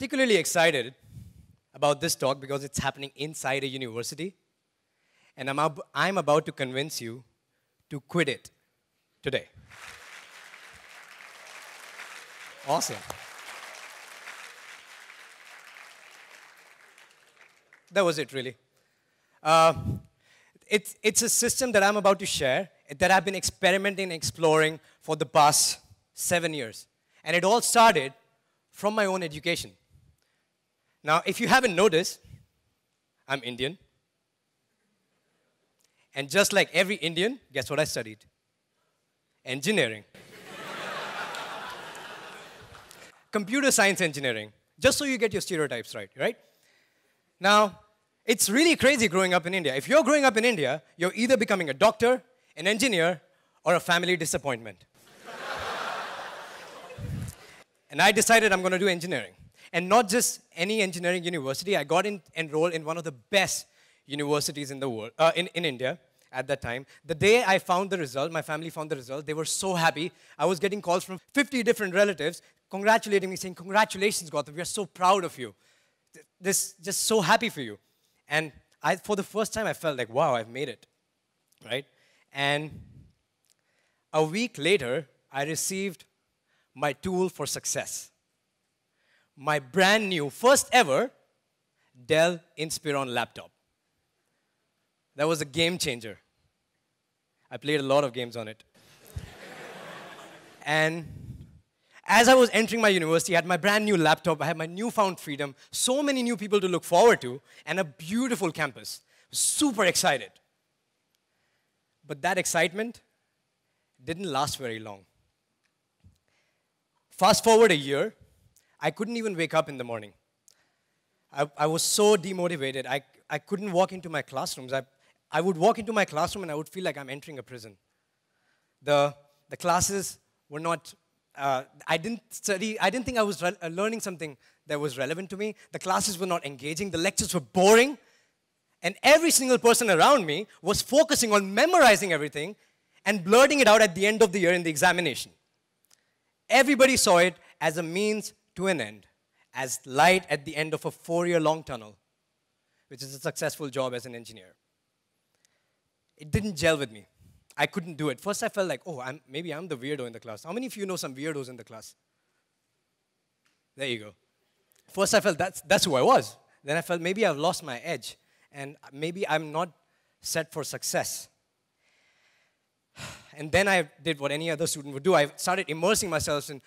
particularly excited about this talk because it's happening inside a university, and I'm about to convince you to quit it today. Awesome. That was it, really. It's a system that I'm about to share that I've been experimenting and exploring for the past 7 years. And it all started from my own education. Now, if you haven't noticed, I'm Indian. And just like every Indian, guess what I studied? Engineering. Computer science engineering. Just so you get your stereotypes right? Now, it's really crazy growing up in India. If you're growing up in India, you're either becoming a doctor, an engineer, or a family disappointment. And I decided I'm going to do engineering. And not just any engineering university. I got enrolled in one of the best universities in the world, in India at that time. The day I found the result, my family found the result, they were so happy. I was getting calls from 50 different relatives congratulating me, saying, "Congratulations, Gautam, we are so proud of you. Just so happy for you." And for the first time, I felt like, wow, I've made it, right? And a week later, I received my tool for success. My brand new, first ever, Dell Inspiron laptop. That was a game changer. I played a lot of games on it. And as I was entering my university, I had my brand new laptop, I had my newfound freedom, so many new people to look forward to, and a beautiful campus. Super excited. But that excitement didn't last very long. Fast forward a year, I couldn't even wake up in the morning. I was so demotivated. I couldn't walk into my classrooms. I would walk into my classroom and I would feel like I'm entering a prison. The classes were not, I didn't think I was learning something that was relevant to me. The classes were not engaging. The lectures were boring. And every single person around me was focusing on memorizing everything and blurting it out at the end of the year in the examination. Everybody saw it as a means to an end, as light at the end of a 4-year-long tunnel, which is a successful job as an engineer. It didn't gel with me. I couldn't do it. First, I felt like, oh, maybe I'm the weirdo in the class. How many of you know some weirdos in the class? There you go. First, I felt that's who I was. Then I felt maybe I've lost my edge, and maybe I'm not set for success. And then I did what any other student would do. I started immersing myself in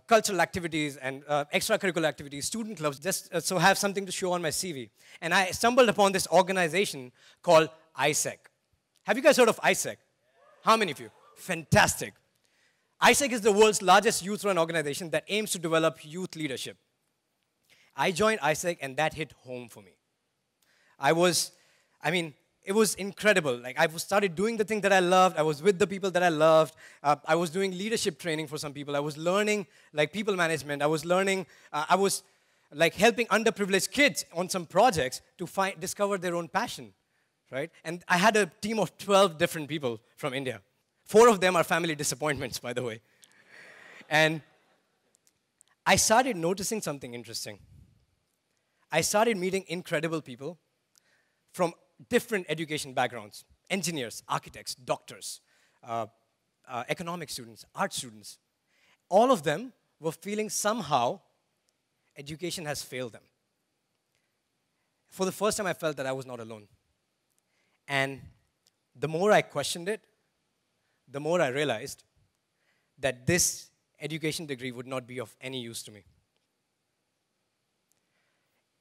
cultural activities and extracurricular activities, student clubs, just so have something to show on my CV. And I stumbled upon this organization called ISEC. Have you guys heard of ISEC? How many of you? Fantastic. ISEC is the world's largest youth-run organization that aims to develop youth leadership. I joined ISEC, and that hit home for me. It was incredible. Like, I started doing the thing that I loved. I was with the people that I loved. I was doing leadership training for some people. I was learning, like, people management. I was learning, I was, like, helping underprivileged kids on some projects to discover their own passion, right? And I had a team of 12 different people from India. 4 of them are family disappointments, by the way. And I started noticing something interesting. I started meeting incredible people from different education backgrounds, engineers, architects, doctors, economic students, art students. All of them were feeling somehow education has failed them. For the first time, I felt that I was not alone. And the more I questioned it, the more I realized that this education degree would not be of any use to me.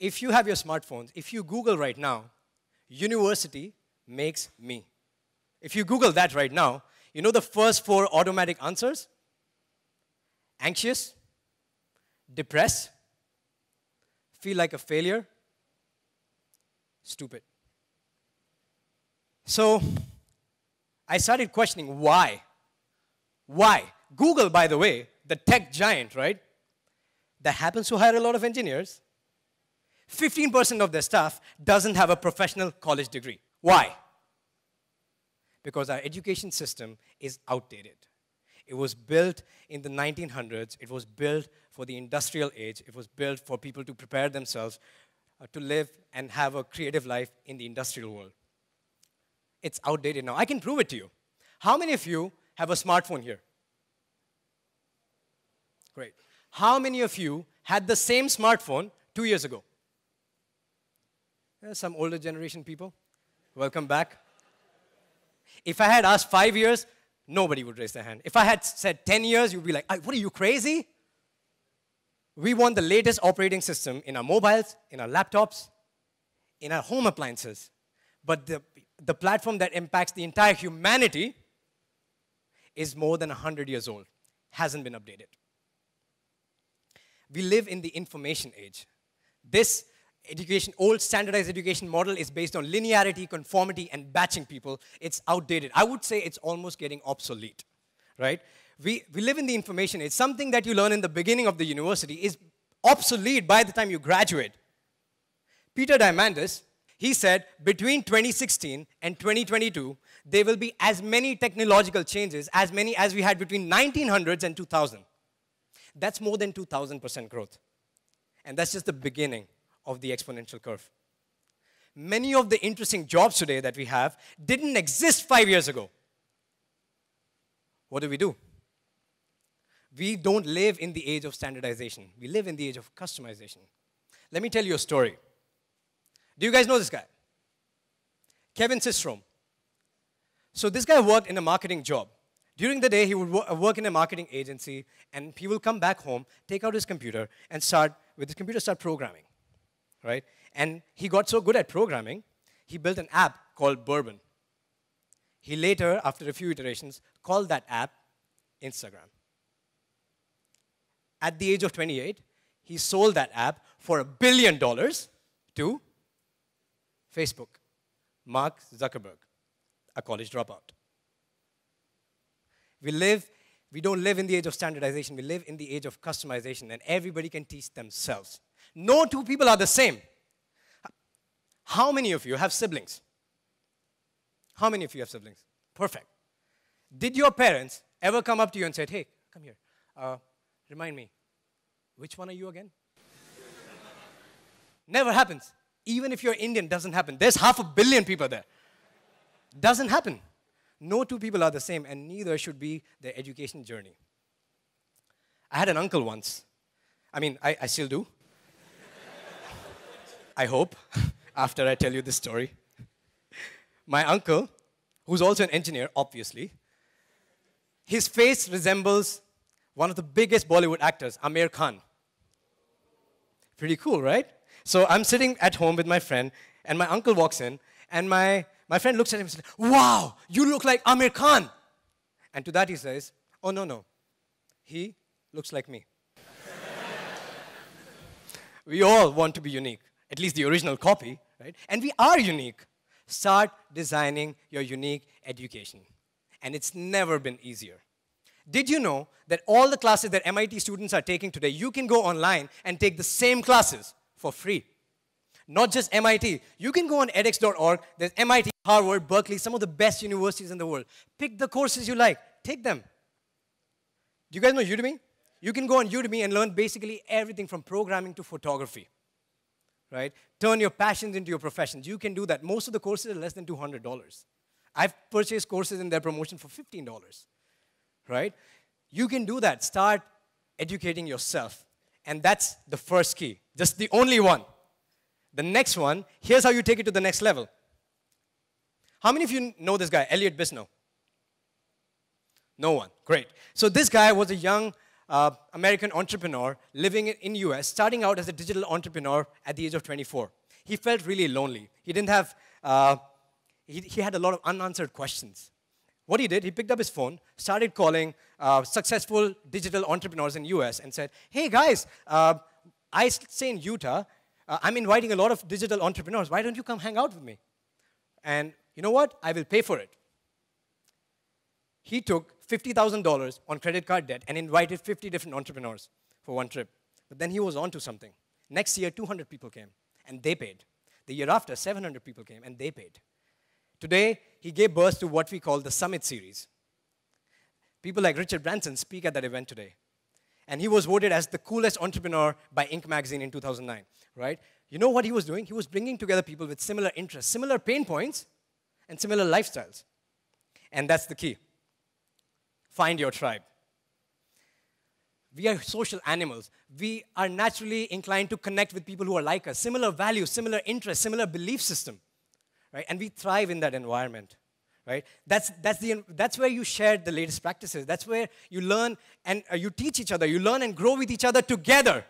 If you have your smartphones, if you Google right now, university makes me. If you Google that right now, you know the first 4 automatic answers? Anxious, depressed, feel like a failure, stupid. So I started questioning why. Why? Google, by the way, the tech giant, right, that happens to hire a lot of engineers, 15% of their staff doesn't have a professional college degree. Why? Because our education system is outdated. It was built in the 1900s. It was built for the industrial age. It was built for people to prepare themselves to live and have a creative life in the industrial world. It's outdated now. I can prove it to you. How many of you have a smartphone here? Great. How many of you had the same smartphone 2 years ago? Some older generation people. Welcome back. If I had asked 5 years, nobody would raise their hand. If I had said 10 years, you'd be like, what are you, crazy? We want the latest operating system in our mobiles, in our laptops, in our home appliances. But the platform that impacts the entire humanity is more than 100 years old, hasn't been updated. We live in the information age. This old standardized education model is based on linearity, conformity, and batching people. It's outdated. I would say it's almost getting obsolete, right? We live in the information age. Something that you learn in the beginning of the university is obsolete by the time you graduate. Peter Diamandis, he said, between 2016 and 2022, there will be as many technological changes, as many as we had between 1900s and 2000. That's more than 2,000% growth. And that's just the beginning of the exponential curve. Many of the interesting jobs today that we have didn't exist 5 years ago. What do? We don't live in the age of standardization. We live in the age of customization. Let me tell you a story. Do you guys know this guy? Kevin Systrom. So this guy worked in a marketing job. During the day, he would work in a marketing agency, and he will come back home, take out his computer, and start programming, right? And he got so good at programming, he built an app called Bourbon. He later, after a few iterations, called that app Instagram. At the age of 28, he sold that app for $1 billion to Facebook, Mark Zuckerberg, a college dropout. We don't live in the age of standardization. We live in the age of customization, and everybody can teach themselves. No two people are the same. How many of you have siblings? How many of you have siblings? Perfect. Did your parents ever come up to you and said, hey, come here, remind me, which one are you again? Never happens. Even if you're Indian, doesn't happen. There's 500 million people there. Doesn't happen. No two people are the same, and neither should be their education journey. I had an uncle once. I still do. I hope, after I tell you this story. My uncle, who's also an engineer, obviously, his face resembles one of the biggest Bollywood actors, Aamir Khan. Pretty cool, right? So I'm sitting at home with my friend, and my uncle walks in, and my friend looks at him and says, wow, you look like Aamir Khan. And to that he says, oh, no, he looks like me. We all want to be unique, at least the original copy, right? And we are unique. Start designing your unique education. And it's never been easier. Did you know that all the classes that MIT students are taking today, you can go online and take the same classes for free? Not just MIT. You can go on edX.org. There's MIT, Harvard, Berkeley, some of the best universities in the world. Pick the courses you like. Take them. Do you guys know Udemy? You can go on Udemy and learn basically everything from programming to photography, right? Turn your passions into your professions. You can do that. Most of the courses are less than $200. I've purchased courses in their promotion for $15, right? You can do that. Start educating yourself. And that's the first key, just the only one. The next one, here's how you take it to the next level. How many of you know this guy, Elliot Bisnow? No one. Great. So this guy was a young American entrepreneur living in US, starting out as a digital entrepreneur at the age of 24. He felt really lonely. He didn't have, he had a lot of unanswered questions. What he did, he picked up his phone, started calling successful digital entrepreneurs in US and said, hey guys, I stay in Utah. I'm inviting a lot of digital entrepreneurs. Why don't you come hang out with me? And you know what? I will pay for it. He took $50,000 on credit card debt and invited 50 different entrepreneurs for one trip. But then he was on to something. Next year, 200 people came, and they paid. The year after, 700 people came, and they paid. Today, he gave birth to what we call the Summit Series. People like Richard Branson speak at that event today. And he was voted as the coolest entrepreneur by Inc. magazine in 2009, right? You know what he was doing? He was bringing together people with similar interests, similar pain points, and similar lifestyles. And that's the key. Find your tribe. We are social animals. We are naturally inclined to connect with people who are like us, similar values, similar interests, similar belief system, right? And we thrive in that environment, right? That's where you share the latest practices. That's where you learn and you teach each other. You learn and grow with each other together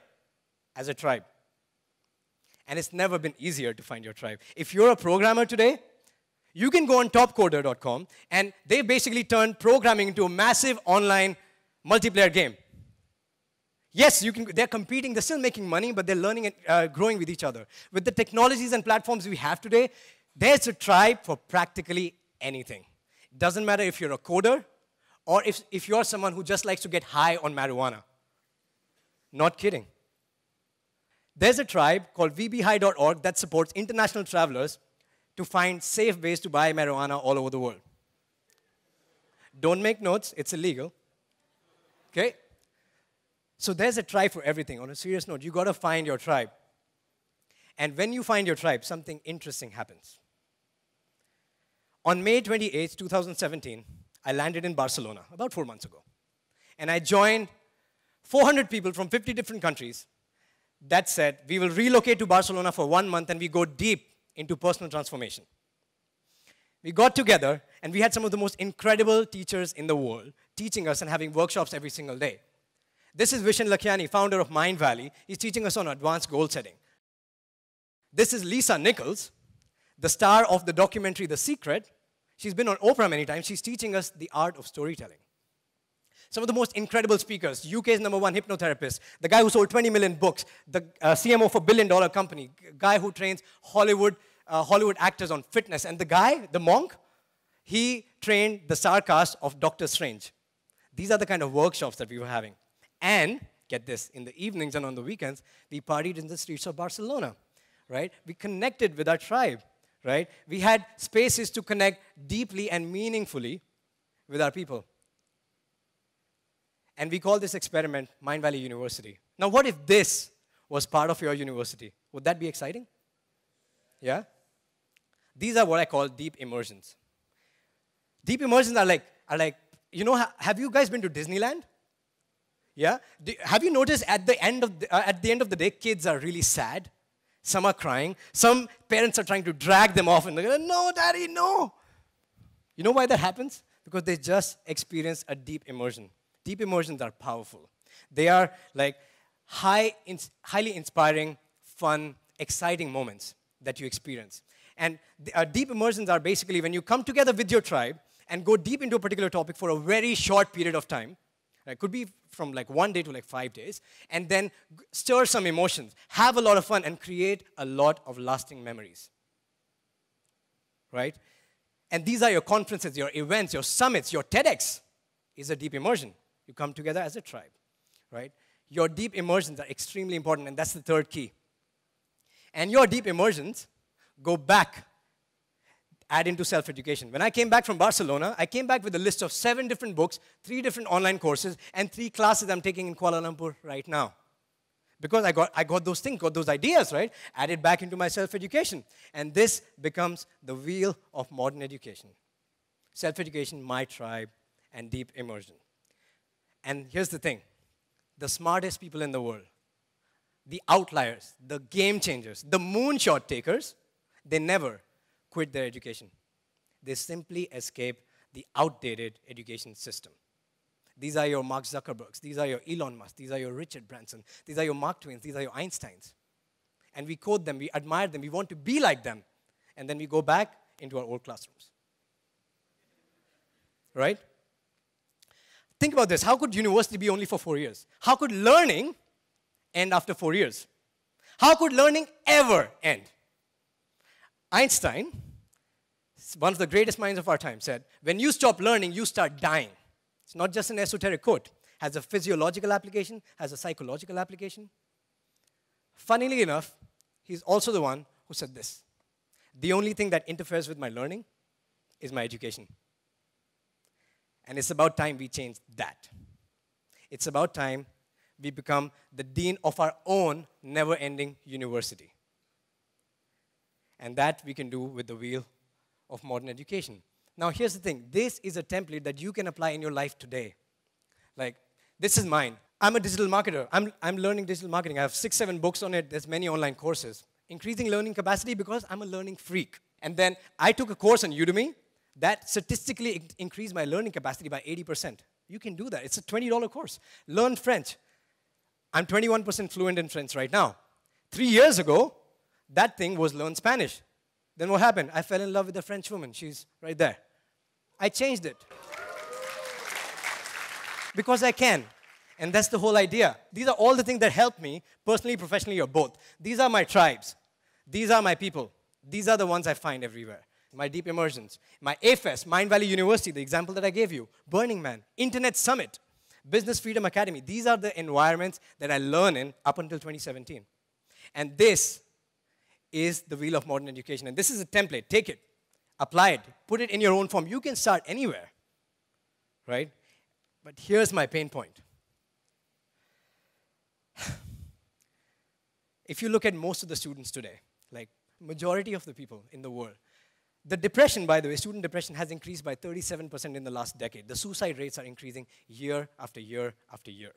as a tribe. And it's never been easier to find your tribe. If you're a programmer today, you can go on topcoder.com, and they basically turned programming into a massive online multiplayer game. Yes, they're competing, they're still making money, but they're learning and growing with each other. With the technologies and platforms we have today, there's a tribe for practically anything. It doesn't matter if you're a coder or if you're someone who just likes to get high on marijuana. Not kidding. There's a tribe called vbhigh.org that supports international travelers to find safe ways to buy marijuana all over the world. Don't make notes, it's illegal. Okay? So there's a tribe for everything. On a serious note, you got to find your tribe. And when you find your tribe, something interesting happens. On May 28, 2017, I landed in Barcelona about 4 months ago. And I joined 400 people from 50 different countries that said, we will relocate to Barcelona for 1 month and we go deep into personal transformation. We got together and we had some of the most incredible teachers in the world teaching us and having workshops every single day. This is Vishen Lakhiani, founder of Mind Valley. He's teaching us on advanced goal setting. This is Lisa Nichols, the star of the documentary The Secret. She's been on Oprah many times. She's teaching us the art of storytelling. Some of the most incredible speakers, UK's #1 hypnotherapist, the guy who sold 20 million books, the CMO for a billion-dollar company, guy who trains Hollywood actors on fitness, and the guy, the monk, he trained the star cast of Doctor Strange. These are the kind of workshops that we were having. And, get this, in the evenings and on the weekends, we partied in the streets of Barcelona, right? We connected with our tribe, right? We had spaces to connect deeply and meaningfully with our people. And we call this experiment Mind Valley University. Now, what if this was part of your university? Would that be exciting? Yeah? These are what I call deep immersions. Deep immersions are like, you know, have you guys been to Disneyland? Yeah? Have you noticed at the end of the day, kids are really sad? Some are crying. Some parents are trying to drag them off and they're going, no, daddy, no. You know why that happens? Because they just experienced a deep immersion. Deep immersions are powerful. They are like highly inspiring, fun, exciting moments that you experience. And deep immersions are basically when you come together with your tribe and go deep into a particular topic for a very short period of time. It could be from like 1 day to like 5 days, and then stir some emotions, have a lot of fun, and create a lot of lasting memories. Right? And these are your conferences, your events, your summits, your TEDx is a deep immersion. You come together as a tribe. Right? Your deep immersions are extremely important, and that's the third key. And your deep immersions go back, add into self-education. When I came back from Barcelona, I came back with a list of 7 different books, 3 different online courses, and 3 classes I'm taking in Kuala Lumpur right now. Because I got those things, got those ideas, right? Added back into my self-education. And this becomes the wheel of modern education. Self-education, my tribe, and deep immersion. And here's the thing. The smartest people in the world, the outliers, the game changers, the moonshot takers, they never quit their education. They simply escape the outdated education system. These are your Mark Zuckerbergs. These are your Elon Musk. These are your Richard Branson. These are your Mark Twains. These are your Einsteins. And we quote them. We admire them. We want to be like them. And then we go back into our old classrooms. Right? Think about this. How could university be only for 4 years? How could learning end after 4 years? How could learning ever end? Einstein, one of the greatest minds of our time, said, when you stop learning, you start dying. It's not just an esoteric quote. It has a physiological application, has a psychological application. Funnily enough, he's also the one who said this. The only thing that interferes with my learning is my education. And it's about time we change that. It's about time we become the dean of our own never-ending university. And that we can do with the wheel of modern education. Now, here's the thing. This is a template that you can apply in your life today. Like, this is mine. I'm a digital marketer. I'm learning digital marketing. I have 6, 7 books on it. There's many online courses. Increasing learning capacity because I'm a learning freak. And then I took a course on Udemy that statistically increased my learning capacity by 80%. You can do that. It's a $20 course. Learn French. I'm 21% fluent in French right now. 3 years ago, that thing was learn Spanish. Then what happened? I fell in love with a French woman. She's right there. I changed it. Because I can. And that's the whole idea. These are all the things that help me, personally, professionally, or both. These are my tribes. These are my people. These are the ones I find everywhere. My deep immersions. My AFES, Mind Valley University, the example that I gave you. Burning Man, Internet Summit, Business Freedom Academy. These are the environments that I learn in up until 2017. And this is the wheel of modern education. And this is a template. Take it. Apply it. Put it in your own form. You can start anywhere. Right? But here's my pain point. If you look at most of the students today, like majority of the people in the world, the depression, by the way, student depression has increased by 37% in the last decade. The suicide rates are increasing year after year after year.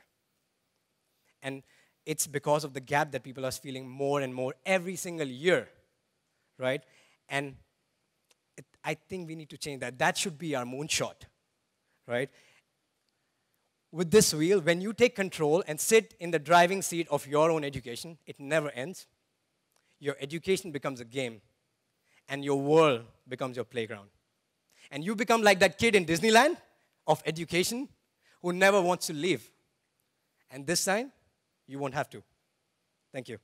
And it's because of the gap that people are feeling more and more every single year, right? And I think we need to change that. That should be our moonshot, right? With this wheel, when you take control and sit in the driving seat of your own education, it never ends. Your education becomes a game, and your world becomes your playground. And you become like that kid in Disneyland of education who never wants to leave. And this time, you won't have to. Thank you.